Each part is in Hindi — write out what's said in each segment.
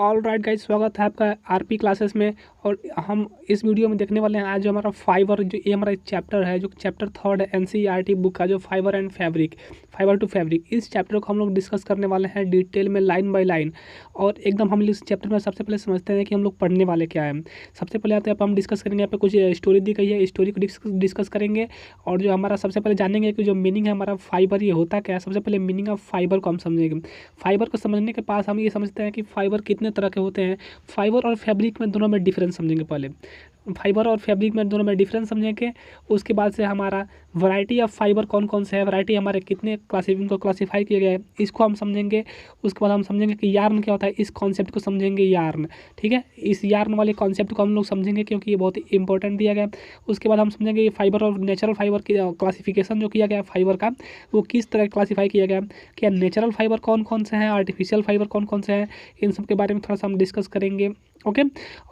ऑल राइट गाइस, स्वागत है आपका आरपी क्लासेस में। और हम इस वीडियो में देखने वाले हैं आज जो हमारा फाइबर, जो ये हमारा चैप्टर है, जो चैप्टर 3 है एनसीईआरटी बुक का, जो fiber and fabric, fiber to fabric, इस चैप्टर को हम लोग डिस्कस करने वाले हैं डिटेल में, लाइन बाय लाइन। और एकदम हम इस चैप्टर में सबसे पहले समझते हैं कि हम लोग पढ़ने वाले क्या है। सबसे पहले यहाँ पे हम डिस्कस करेंगे, यहाँ पे कुछ स्टोरी दी गई है, स्टोरी को डिस्कस करेंगे। और जो हमारा सबसे पहले जानेंगे कि जो मीनिंग है हमारा फाइबर, ये होता क्या है। सबसे पहले मीनिंग ऑफ फाइबर को हम समझेंगे। फाइबर को समझने के पास हम ये समझते हैं कि फाइबर कितने तरह के होते हैं। फाइबर और फैब्रिक में दोनों में डिफरेंस समझेंगे। पहले फाइबर और फैब्रिक में दोनों में डिफरेंस समझेंगे। उसके बाद से हमारा वैरायटी ऑफ फाइबर कौन कौन से है, वैरायटी हमारे कितने इनको क्लासीफाई किया गया है, इसको हम समझेंगे। उसके बाद हम समझेंगे कि यार्न क्या होता है, इस कॉन्सेप्ट को समझेंगे, यार्न। ठीक है, इस यार्न वाले कॉन्सेप्ट को हम लोग समझेंगे क्योंकि ये बहुत ही इंपॉर्टेंट दिया गया है। उसके बाद हम समझेंगे ये फाइबर और नेचुरल फाइबर की क्लासिफिकेशन जो किया गया फाइबर का, वो किस तरह क्लासीफाई किया गया, क्या नेचुरल फाइबर कौन कौन से हैं, आर्टिफिशियल फाइबर कौन कौन से हैं, इन सब के बारे में थोड़ा सा हम डिस्कस करेंगे। ओके,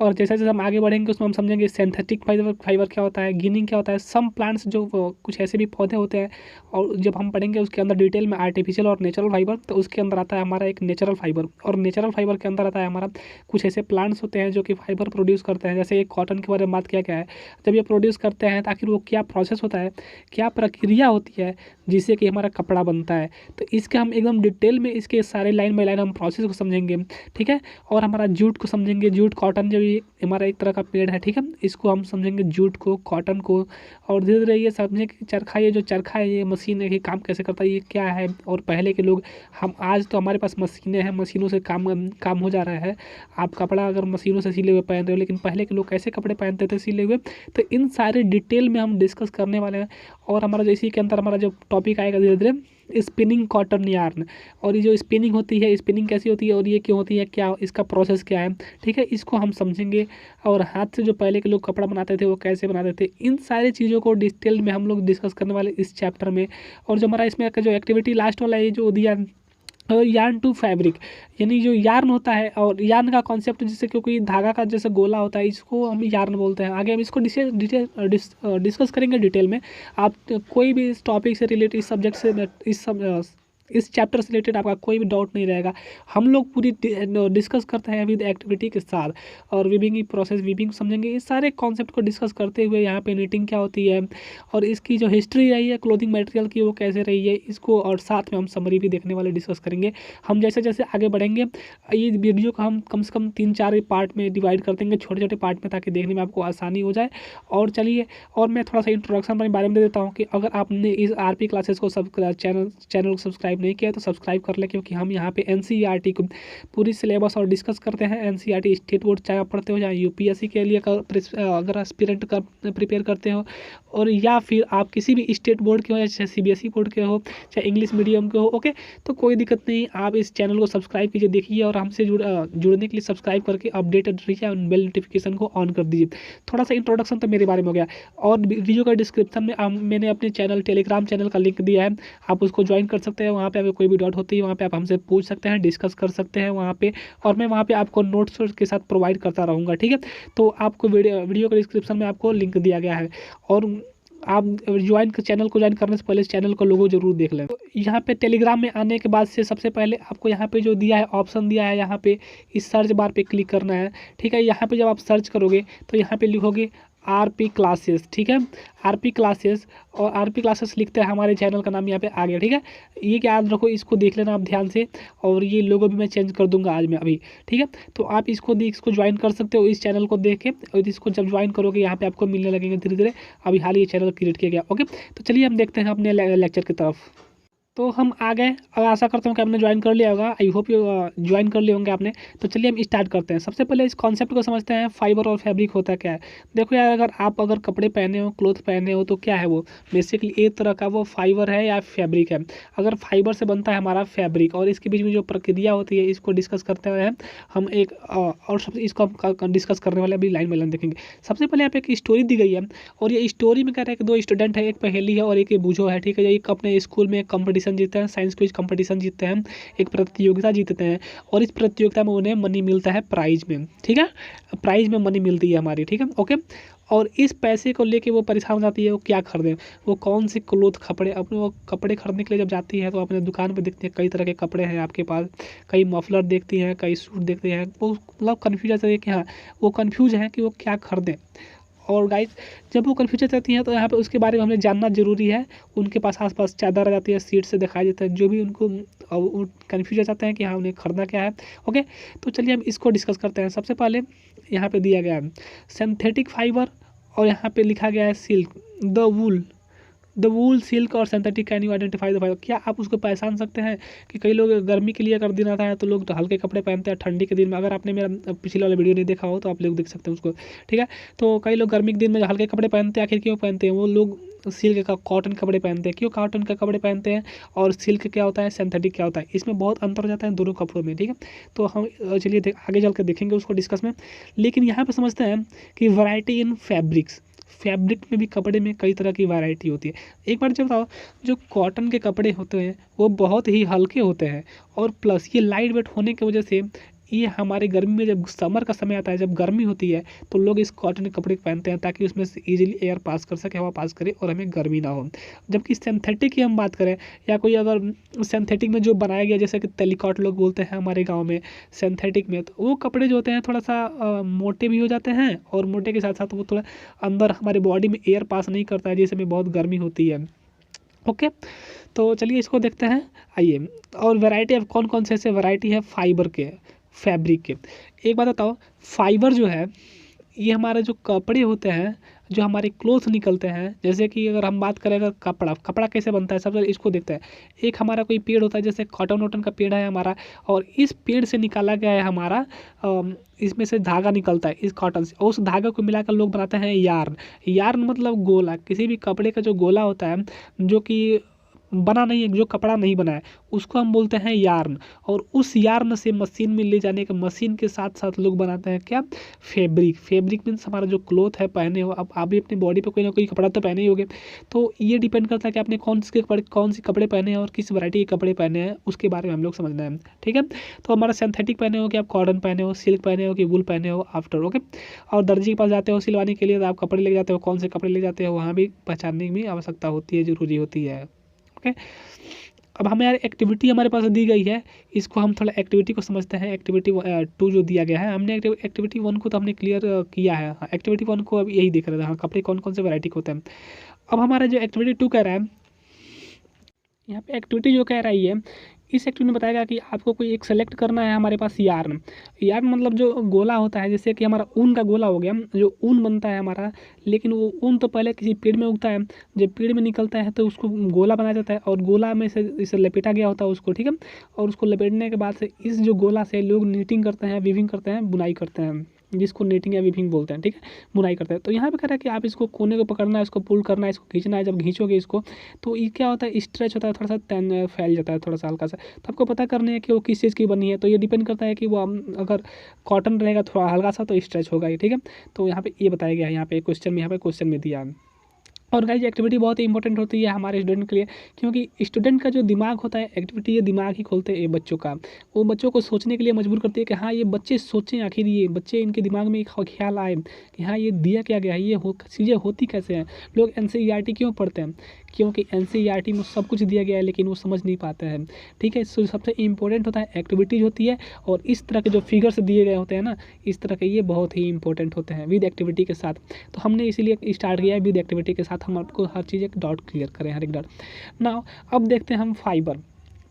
और जैसे जैसे हम आगे बढ़ेंगे उसमें हम समझेंगे सिंथेटिक फाइबर क्या होता है, गिनिंग क्या होता है, सम प्लांट्स जो कुछ ऐसे भी पौधे होते हैं। और जब हम पढ़ेंगे उसके अंदर डिटेल में आर्टिफिशियल और नेचुरल फाइबर, तो उसके अंदर आता है हमारा एक नेचुरल फाइबर। और नेचुरल फाइबर के अंदर आता है हमारा कुछ ऐसे प्लांट्स होते हैं जो कि फाइबर प्रोड्यूस करते हैं। जैसे एक कॉटन के बारे में बात किया गया है, जब ये प्रोड्यूस करते हैं तो आखिर वो क्या प्रोसेस होता है, क्या प्रक्रिया होती है जिससे कि हमारा कपड़ा बनता है। तो इसके हम एकदम डिटेल में इसके सारे लाइन बाय लाइन हम प्रोसेस को समझेंगे। ठीक है, और हमारा जूट को समझेंगे। जूट कॉटन जो ये हमारा एक तरह का पेड़ है, ठीक है, इसको हम समझेंगे, जूट को, कॉटन को। और धीरे धीरे ये समझें कि चरखा, ये जो चरखा है, ये मशीन है, ये काम कैसे करता है, ये क्या है। और पहले के लोग, हम आज तो हमारे पास मशीनें हैं, मशीनों से काम हो जा रहा है। आप कपड़ा अगर मशीनों से सिले हुए पहन रहे हो, लेकिन पहले के लोग कैसे कपड़े पहनते थे सिले हुए। तो इन सारे डिटेल में हम डिस्कस करने वाले हैं। और हमारा जो इसी के अंदर हमारा जो टॉपिक आएगा धीरे धीरे, स्पिनिंग कॉटन यार्न। और ये जो स्पिनिंग होती है, स्पिनिंग कैसी होती है और ये क्यों होती है, क्या इसका प्रोसेस क्या है, ठीक है, इसको हम समझेंगे। और हाथ से जो पहले के लोग कपड़ा बनाते थे वो कैसे बनाते थे, इन सारी चीज़ों को डिटेल में हम लोग डिस्कस करने वाले इस चैप्टर में। और जो हमारा इसमें जो एक्टिविटी लास्ट वाला है, जो दिया यार्न टू फैब्रिक, यानी जो यार्न होता है, और यार्न का कॉन्सेप्ट जिससे, क्योंकि धागा का जैसे गोला होता है, इसको हम यार्न बोलते हैं। आगे हम इसको डिस्कस करेंगे डिटेल में। आप कोई भी इस टॉपिक से रिलेटेड, इस सब्जेक्ट से, इस चैप्टर से रिलेटेड आपका कोई भी डाउट नहीं रहेगा। हम लोग पूरी डिस्कस करते हैं विद एक्टिविटी के साथ। और वीविंग की प्रोसेस, वीविंग समझेंगे। इस सारे कॉन्सेप्ट को डिस्कस करते हुए यहाँ पे नीटिंग क्या होती है, और इसकी जो हिस्ट्री रही है क्लोथिंग मटेरियल की, वो कैसे रही है, इसको। और साथ में हम समरी भी देखने वाले डिस्कस करेंगे। हम जैसे जैसे आगे बढ़ेंगे, ये वीडियो को हम कम से कम 3-4 पार्ट में डिवाइड कर देंगे, छोटे छोटे पार्ट में, ताकि देखने में आपको आसानी हो जाए। और चलिए, और मैं थोड़ा सा इंट्रोडक्शन अपने बारे में दे देता हूँ कि अगर आपने इस आरपी क्लासेस को चैनल को सब्सक्राइब नहीं किया तो सब्सक्राइब कर ले, क्योंकि हम यहाँ पे एनसीईआरटी को पूरी सिलेबस और डिस्कस करते हैं। एनसीईआरटी स्टेट बोर्ड चाहे आप पढ़ते हो, या यूपीएससी के लिए अगर एस्पिरेंट का प्रिपेयर करते हो, और या फिर आप किसी भी स्टेट बोर्ड के हो, या चाहे सीबीएसई बोर्ड के हो, चाहे इंग्लिश मीडियम के हो, ओके, तो कोई दिक्कत नहीं। आप इस चैनल को सब्सक्राइब कीजिए, देखिए, और हमसे जुड़ने के लिए सब्सक्राइब करके अपडेटेड रहिए, बेल नोटिफिकेशन को ऑन कर दीजिए। थोड़ा सा इंट्रोडक्शन तो मेरे बारे में हो गया। और वीडियो का डिस्क्रिप्शन में मैंने अपने टेलीग्राम चैनल का लिंक दिया है, आप उसको ज्वाइन कर सकते हैं। वहाँ पे आपको कोई भी डाउट होती है, वहाँ पे आप हमसे पूछ सकते हैं, डिस्कस कर सकते हैं वहाँ पे। और मैं वहाँ पे आपको नोट्स के साथ प्रोवाइड करता रहूँगा, ठीक है। तो आपको वीडियो के डिस्क्रिप्शन में आपको लिंक दिया गया है। और आप चैनल को ज्वाइन करने से पहले इस चैनल को लोगो जरूर देख लें। तो यहाँ पे टेलीग्राम में आने के बाद से सबसे पहले आपको यहाँ पे जो दिया है ऑप्शन दिया है, यहाँ पे इस सर्च बार पे क्लिक करना है, ठीक है। यहाँ पे जब आप सर्च करोगे तो यहाँ पे लिखोगे आरपी क्लासेस, ठीक है, आरपी क्लासेस। और आरपी क्लासेस लिखते हैं, हमारे चैनल का नाम यहाँ पे आ गया, ठीक है। ये क्या, याद रखो, इसको देख लेना आप ध्यान से। और ये लोगो भी मैं चेंज कर दूंगा आज मैं अभी, ठीक है। तो आप इसको ज्वाइन कर सकते हो इस चैनल को देख के। और इसको जब ज्वाइन करोगे यहाँ पे आपको मिलने लगेंगे धीरे धीरे। अभी हाल ये चैनल क्रिएट किया गया, ओके। तो चलिए हम देखते हैं अपने लेक्चर की तरफ। तो हम आ गए, और आशा करता हूँ कि आपने ज्वाइन कर लिया होगा। आई होप यू ज्वाइन कर लिए होंगे आपने। तो चलिए हम स्टार्ट करते हैं। सबसे पहले इस कॉन्सेप्ट को समझते हैं, फाइबर और फैब्रिक होता क्या है। देखो यार, अगर कपड़े पहने हो, क्लोथ पहने हो, तो क्या है वो, बेसिकली एक तरह का वो फाइबर है या फैब्रिक है। अगर फाइबर से बनता है हमारा फैब्रिक, और इसके बीच में जो प्रक्रिया होती है, इसको डिस्कस करते हुए हम एक और सब इसको हम डिस्कस करने वाले अभी लाइन बाय लाइन देखेंगे। सबसे पहले यहाँ पे एक स्टोरी दी गई है, और ये स्टोरी में कह रहे हैं कि 2 स्टूडेंट है, एक पहेली है और एक बूझो है, ठीक है। एक अपने स्कूल में कंपटीशन जीतते हैं, साइंस क्विज कंपटीशन जीतते हैं, एक प्रतियोगिता जीतते हैं। और इस प्रतियोगिता में उन्हें मनी मिलता है प्राइज में, ठीक है, प्राइज में मनी मिलती है हमारी, ठीक है, ओके। और इस पैसे को लेके वो परेशान हो जाती है, वो क्या खरीदें, वो कौन से क्लोथ कपड़े अपने वो कपड़े खरीदने के लिए जब जाती है तो अपने दुकान पे देखती है कई तरह के कपड़े हैं आपके पास, कई मफलर देखती हैं, कई सूट देखते हैं, वो मतलब कन्फ्यूज है कि हाँ वो कन्फ्यूज है कि वो क्या खरीदें। और गाइस जब वो कन्फ्यूजन रहती हैं तो यहाँ पे उसके बारे में हमें जानना जरूरी है। उनके पास आसपास चादर आ जाती है, सीट से दिखाई देता है, जो भी उनको कन्फ्यूज हो जाते हैं कि हाँ उन्हें खरीदना क्या है। ओके, तो चलिए हम इसको डिस्कस करते हैं। सबसे पहले यहाँ पे दिया गया है सिंथेटिक फाइबर और यहाँ पे लिखा गया है सिल्क, द वूल, सिल्क और synthetic, can you identify the fibre. क्या आप उसको पहचान सकते हैं कि कई लोग गर्मी के लिए अगर दिन आता है तो लोग तो हल्के कपड़े पहनते हैं, ठंडी के दिन में अगर आपने मेरा पिछले वाला वीडियो नहीं देखा हो तो आप लोग देख सकते हैं उसको, ठीक है। तो कई लोग गर्मी के दिन में हल्के कपड़े पहनते हैं, आखिर क्यों पहनते हैं वो लोग? सिल्क का, कॉटन कपड़े पहनते हैं। क्यों कॉटन के कपड़े पहनते हैं और सिल्क क्या होता है, सिंथेटिक क्या होता है, इसमें बहुत अंतर हो जाता है दोनों कपड़ों में, ठीक है। तो हम चलिए आगे चल कर देखेंगे उसको डिस्कस में। लेकिन यहाँ पे समझते हैं कि वैरायटी इन फैब्रिक्स, फैब्रिक में भी कपड़े में कई तरह की वैरायटी होती है। एक बार जब बताओ, जो कॉटन के कपड़े होते हैं वो बहुत ही हल्के होते हैं और प्लस ये लाइट वेट होने की वजह से ये हमारे गर्मी में जब समर का समय आता है, जब गर्मी होती है तो लोग इस कॉटन के कपड़े पहनते हैं ताकि उसमें से इजीली एयर पास कर सके, हवा पास करे और हमें गर्मी ना हो। जबकि सिंथेटिक की हम बात करें या कोई अगर सिंथेटिक में जो बनाया गया, जैसे कि टेलिकॉट लोग बोलते हैं हमारे गाँव में, सिंथेटिक में, तो वो कपड़े जो होते हैं थोड़ा सा मोटे भी हो जाते हैं और मोटे के साथ साथ वो थोड़ा अंदर हमारे बॉडी में एयर पास नहीं करता है, जिससे में बहुत गर्मी होती है। ओके, तो चलिए इसको देखते हैं, आइए। और वैरायटी अब कौन कौन से ऐसे वैरायटी है फाइबर के, फैब्रिक के। एक बात बताओ, फाइबर जो है ये हमारे जो कपड़े होते हैं, जो हमारे क्लोथ निकलते हैं, जैसे कि अगर हम बात करें अगर कपड़ा कैसे बनता है, सबसे इसको देखते हैं। एक हमारा कोई पेड़ होता है, जैसे कॉटन वॉटन का पेड़ है हमारा, और इस पेड़ से निकाला गया है हमारा इसमें से धागा निकलता है इस कॉटन से, और उस धागा को मिलाकर लोग बनाते हैं यार्न। यार्न मतलब गोला, किसी भी कपड़े का जो गोला होता है जो कि बना नहीं है, जो कपड़ा नहीं बना है, उसको हम बोलते हैं यार्न। और उस यार्न से मशीन में ले जाने के, मशीन के साथ साथ लोग बनाते हैं क्या, फैब्रिक। फैब्रिक मीन्स हमारा जो क्लोथ है पहने हो, अब आप भी अपनी बॉडी पे कोई ना कोई कपड़ा तो पहने ही होगे, तो ये डिपेंड करता है कि आपने कौन से कपड़े पहने हैं और किस वैरायटी के कपड़े पहने हैं, उसके बारे में हम लोग समझना है, ठीक है। तो हमारा सिंथेटिक पहने हो कि आप कॉटन पहने हो, सिल्क पहने हो कि वूल पहने हो, आफ्टर, ओके। और दर्जी के पास जाते हो सिलवाने के लिए तो आप कपड़े ले जाते हो, कौन से कपड़े ले जाते हो वहाँ भी पहचानने की आवश्यकता होती है, जरूरी होती है, ओके। अब हमें यार एक्टिविटी हमारे पास दी गई है, इसको हम थोड़ा एक्टिविटी को समझते हैं। एक्टिविटी 2 जो दिया गया है, हमने एक्टिविटी 1 को तो हमने क्लियर किया है। हाँ, एक्टिविटी 1 को अब यही देख रहे थे, हाँ कपड़े कौन कौन से वैरायटी के होते हैं। अब हमारा जो एक्टिविटी 2 कह रहा है, यहाँ पे एक्टिविटी जो कह रही है, इस एक्टिविटी में बताया गया कि आपको कोई एक सेलेक्ट करना है। हमारे पास यार्न, यार्न मतलब जो गोला होता है, जैसे कि हमारा ऊन का गोला हो गया, जो ऊन बनता है हमारा, लेकिन वो ऊन तो पहले किसी पेड़ में उगता है, जब पेड़ में निकलता है तो उसको गोला बनाया जाता है और गोला में से इसे लपेटा गया होता है उसको, ठीक है। और उसको लपेटने के बाद से इस जो गोला से लोग नीटिंग करते हैं, वीविंग करते हैं, बुनाई करते हैं, जिसको नेटिंग या वीविंग बोलते हैं, ठीक है, बुनाई करते हैं। तो यहाँ पे कह रहा है कि आप इसको कोने को पकड़ना है, इसको पुल करना है, इसको खींचना है। जब खींचोगे इसको तो ये क्या होता है, स्ट्रेच होता है, थोड़ा सा फैल जाता है, थोड़ा सा हल्का सा। तो आपको पता करनी है कि वो किस चीज़ की बनी है, तो ये डिपेंड करता है कि वो अगर कॉटन रहेगा थोड़ा हल्का सा तो स्ट्रेच होगा ये, ठीक है। तो यहाँ पे ये बताया गया है, यहाँ पे क्वेश्चन में दिया है। और गाइस एक्टिविटी बहुत ही इंपॉर्टेंट होती है हमारे स्टूडेंट के लिए, क्योंकि स्टूडेंट का जो दिमाग होता है, एक्टिविटी ये दिमाग ही खोलते हैं ये बच्चों का, वो बच्चों को सोचने के लिए मजबूर करती है कि हाँ ये बच्चे सोचें, आखिर ये बच्चे इनके दिमाग में एक ख्याल आए कि हाँ ये दिया क्या गया है, ये चीज़ें होती कैसे हैं। लोग NCERT क्यों पढ़ते हैं, क्योंकि NCERT में सब कुछ दिया गया है लेकिन वो समझ नहीं पाते हैं, ठीक है। इससे सबसे इंपॉर्टेंट होता है एक्टिविटीज़ होती है, और इस तरह के जो फिगर्स दिए गए होते हैं ना, इस तरह के ये बहुत ही इंपॉर्टेंट होते हैं विद एक्टिविटी के साथ। तो हमने इसीलिए स्टार्ट किया है विद एक्टिविटी के साथ, हम आपको हर चीज़ एक डाउट क्लियर करें, हर एक डाउट ना। अब देखते हैं हम फाइबर।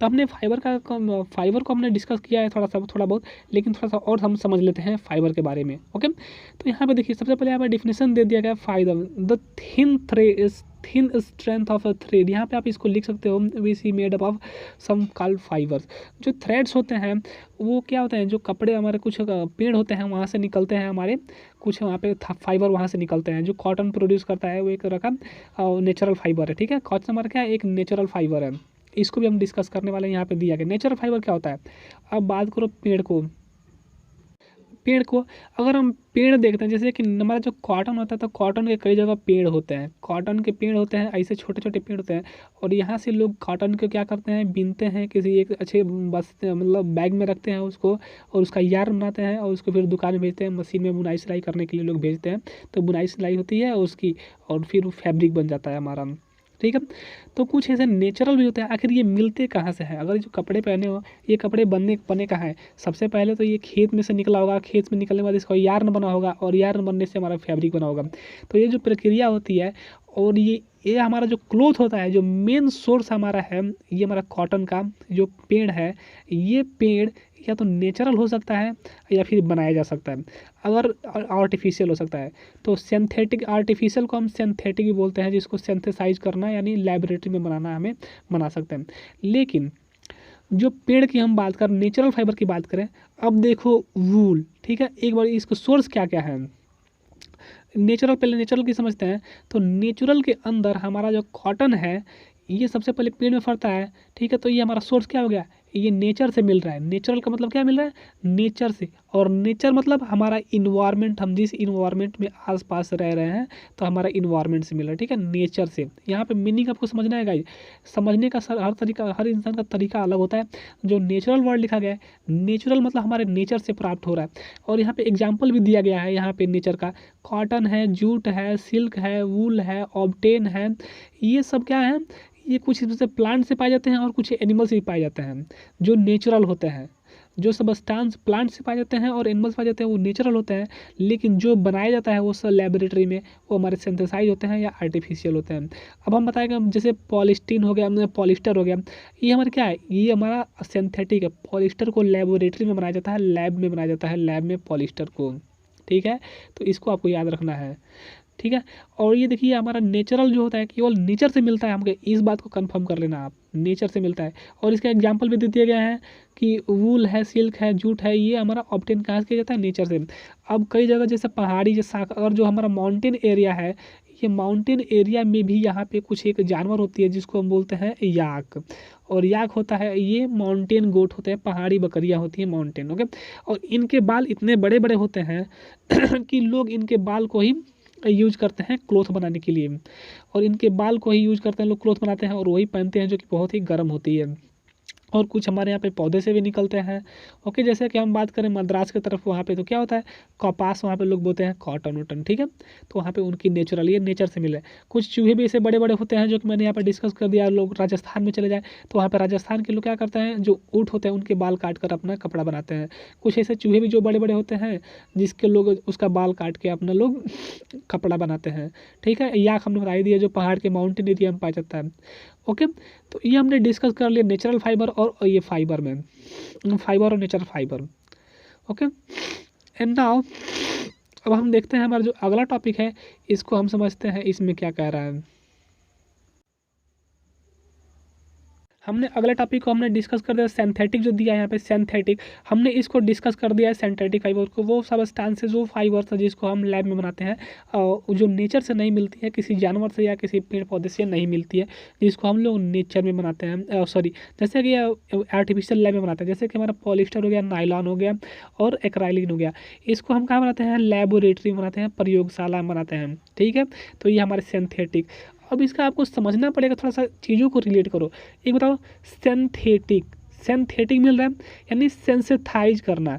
तो हमने फाइबर को हमने डिस्कस किया है थोड़ा बहुत, लेकिन थोड़ा सा और हम समझ लेते हैं फाइबर के बारे में, ओके। तो यहाँ पे देखिए सबसे पहले यहाँ पे डिफिनेशन दे दिया गया fiber, the thin strength of a thread. यहाँ पे आप इसको लिख सकते हो, we see made up of some called fibers. जो थ्रेड्स होते हैं वो क्या होते हैं, जो कपड़े हमारे कुछ पेड़ होते हैं वहाँ से निकलते हैं, हमारे कुछ वहाँ पे फाइबर वहाँ से निकलते हैं। जो कॉटन प्रोड्यूस करता है वो एक रकम नेचुरल फाइबर है, ठीक है। कॉटन हमारा क्या है, एक नेचुरल फाइबर है, इसको भी हम डिस्कस करने वाले हैं। यहाँ पे दिया गया नेचुरल फाइबर क्या होता है। अब बात करो पेड़ को अगर हम पेड़ देखते हैं, जैसे कि हमारा जो कॉटन होता है तो कॉटन के कई जगह पेड़ होते हैं, कॉटन के पेड़ होते हैं, ऐसे छोटे छोटे पेड़ होते हैं। और यहाँ से लोग कॉटन को क्या करते हैं, बीनते हैं, किसी एक अच्छे बस मतलब बैग में रखते हैं उसको, और उसका यार बनाते हैं और उसको फिर दुकान में भेजते हैं, मशीन में बुनाई सिलाई करने के लिए लोग भेजते हैं। तो बुनाई सिलाई होती है उसकी, और फिर वो फैब्रिक बन जाता है हमारा। ठीक है। तो कुछ ऐसे नेचुरल भी होते हैं। आखिर ये मिलते कहाँ से हैं? अगर जो कपड़े पहने हो, ये कपड़े बने कहाँ हैं? सबसे पहले तो ये खेत में से निकला होगा, खेत में निकलने के बाद इसका यार्न बना होगा, और यार्न बनने से हमारा फैब्रिक बना होगा। तो ये जो प्रक्रिया होती है, और ये हमारा जो क्लोथ होता है, जो मेन सोर्स हमारा है, ये हमारा कॉटन का जो पेड़ है, ये पेड़ या तो नेचुरल हो सकता है या फिर बनाया जा सकता है, अगर आर्टिफिशियल हो सकता है। तो सिंथेटिक, आर्टिफिशियल को हम सिंथेटिक भी बोलते हैं, जिसको सिंथेसाइज करना यानी लैबोरेटरी में बनाना, हमें बना सकते हैं। लेकिन जो पेड़ की हम बात करें, नेचुरल फाइबर की बात करें, अब देखो वूल, ठीक है, एक बार इसको सोर्स क्या क्या है। नेचुरल, पहले नेचुरल की समझते हैं। तो नेचुरल के अंदर हमारा जो कॉटन है, ये सबसे पहले पेड़ में फरता है। ठीक है। तो ये हमारा सोर्स क्या हो गया, ये नेचर से मिल रहा है। नेचुरल का मतलब क्या मिल रहा है, नेचर से। और नेचर मतलब हमारा इन्वायरमेंट, हम जिस इन्वायरमेंट में आसपास रह रहे हैं, तो हमारा इन्वायरमेंट से मिल रहा है। ठीक है, नेचर से। यहाँ पे मीनिंग आपको समझना है गाइस, समझने का हर तरीका, हर इंसान का तरीका अलग होता है। जो नेचुरल वर्ड लिखा गया है, नेचुरल मतलब हमारे नेचर से प्राप्त हो रहा है। और यहाँ पे एग्जाम्पल भी दिया गया है, यहाँ पे नेचर का कॉटन है, जूट है, सिल्क है, वूल है, ऑब्टेन है, ये सब क्या है, ये कुछ जैसे प्लांट से पाए जाते हैं और कुछ एनिमल से भी पाए जाते हैं, जो नेचुरल होते हैं। जो सब्सटेंस प्लांट से पाए जाते हैं और एनिमल्स पाए जाते हैं वो नेचुरल होते हैं, लेकिन जो बनाया जाता है वो सब लेबोरेटरी में, वो हमारे सिंथेसाइज होते हैं या आर्टिफिशियल होते हैं। अब हम बताएंगे, जैसे पॉलिस्टीन हो गया, पॉलिस्टर हो गया, ये हमारा क्या है, ये हमारा सिंथेटिक है। पॉलिस्टर को लेबोरेटरी में बनाया जाता है, लैब में बनाया जाता है, लैब में पॉलिस्टर को। ठीक है, तो इसको आपको याद रखना है। ठीक है। और ये देखिए हमारा नेचुरल जो होता है केवल नेचर से मिलता है, हमको इस बात को कंफर्म कर लेना आप, नेचर से मिलता है। और इसका एग्जांपल भी दे दिए गए हैं कि वूल है, सिल्क है, जूट है, ये हमारा ऑब्टेन कहाँ से किया जाता है, नेचर से। अब कई जगह जैसे पहाड़ी, जैसा अगर जो हमारा माउंटेन एरिया है, ये माउंटेन एरिया में भी यहाँ पे कुछ एक जानवर होती है जिसको हम बोलते हैं याक। और याक होता है, ये माउंटेन गोट होते हैं, पहाड़ी बकरियाँ होती हैं माउंटेन। ओके। और इनके बाल इतने बड़े बड़े होते हैं कि लोग इनके बाल को ही यूज करते हैं क्लॉथ बनाने के लिए, और इनके बाल को ही यूज करते हैं लोग, क्लॉथ बनाते हैं और वही पहनते हैं, जो कि बहुत ही गर्म होती है। और कुछ हमारे यहाँ पे पौधे से भी निकलते हैं। ओके, जैसे कि हम बात करें मद्रास की तरफ, वहाँ पे तो क्या होता है, कपास वहाँ पे लोग बोलते हैं, कॉटन वॉटन। ठीक है, तो वहाँ पे उनकी नेचुरल, ये नेचर से मिले। कुछ चूहे भी ऐसे बड़े बड़े होते हैं, जो कि मैंने यहाँ पे डिस्कस कर दिया। लोग राजस्थान में चले जाए तो वहाँ पे राजस्थान के लोग क्या करते हैं, जो ऊँट होते हैं उनके बाल काट कर अपना कपड़ा बनाते हैं। कुछ ऐसे चूहे भी जो बड़े बड़े होते हैं, जिसके लोग उसका बाल काट के अपना लोग कपड़ा बनाते हैं। ठीक है, याक हमने बताई दिया, जो पहाड़ के माउंटेन एरिया में पाया जाता है। ओके, तो ये हमने डिस्कस कर लिया नेचुरल फाइबर और ये फाइबर में, फाइबर और natural fibre. Okay, and now अब हम देखते हैं हमारा जो अगला टॉपिक है, इसको हम समझते हैं इसमें क्या कह रहा है। हमने अगले टॉपिक को हमने डिस्कस कर दिया, सिंथेटिक जो दिया है यहाँ पे सिंथेटिक, हमने इसको डिस्कस कर दिया है। सिंथेटिक फाइबर को, वो सब्सटेंसेस, वो फाइबर्स जिसको हम लैब में बनाते हैं, जो नेचर से नहीं मिलती है, किसी जानवर से या किसी पेड़ पौधे से नहीं मिलती है, जिसको हम लोग नेचर में बनाते हैं, सॉरी, जैसे कि आर्टिफिशियल लैब में बनाते हैं। जैसे कि हमारा पॉलिस्टर हो गया, नायलॉन हो गया और एक्राइलिन हो गया, इसको हम कहाँ बनाते हैं, लेबोरेटरी में बनाते हैं, प्रयोगशाला में बनाते हैं। ठीक है, तो ये हमारे सिंथेटिक। अब इसका आपको समझना पड़ेगा, थोड़ा सा चीज़ों को रिलेट करो। एक बताओ, सिंथेटिक, सिंथेटिक मिल रहा है यानी सेंसेटाइज करना,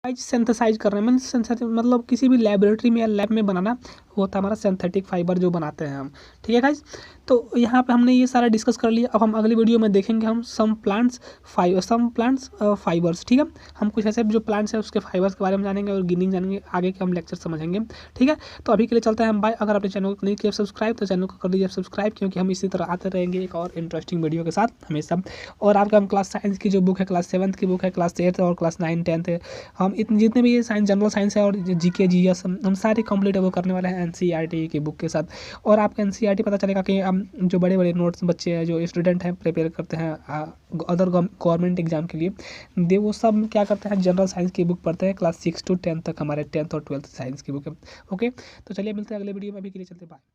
सिंथेसाइज करना मतलब किसी भी लेबोरेटरी में या लैब में बनाना, होता है हमारा सिंथेटिक फाइबर जो बनाते हैं हम। ठीक है गाइज, तो यहाँ पे हमने ये सारा डिस्कस कर लिया। अब हम अगली वीडियो में देखेंगे हम सम प्लांट्स फाइबर्स। ठीक है, हम कुछ ऐसे जो प्लांट्स हैं उसके फाइबर्स के बारे में जानेंगे और गिनिंग जानेंगे, आगे के हम लेक्चर समझेंगे। ठीक है, तो अभी के लिए चलते हैं हम, बाय। अगर आपने चैनल को नहीं किया सब्सक्राइब, तो चैनल को कर दीजिए सब्सक्राइब, क्योंकि हम इसी तरह आते रहेंगे एक और इंटरेस्टिंग वीडियो के साथ हमेशा। और आपका हम क्लास साइंस की जो बुक है, क्लास 7th की बुक है, क्लास 8th और क्लास 9, 10th है, हम जितने भी ये साइंस, जनरल साइंस है और जीके जीएस, हम सारे कंप्लीट वो करने वाले हैं एनसीईआरटी की बुक के साथ। और आपका एनसीईआरटी पता चलेगा कि हम जो बड़े बड़े नोट्स बच्चे हैं, जो स्टूडेंट हैं, प्रिपेयर करते हैं अदर गवर्नमेंट एग्जाम के लिए, वो सब क्या करते हैं, जनरल साइंस की बुक पढ़ते हैं। क्लास 6 to 10 तक हमारे 10th और 12th साइंस की बुक है। ओके, तो चलिए मिलते हैं अगले वीडियो में, अभी के लिए चलते बाय।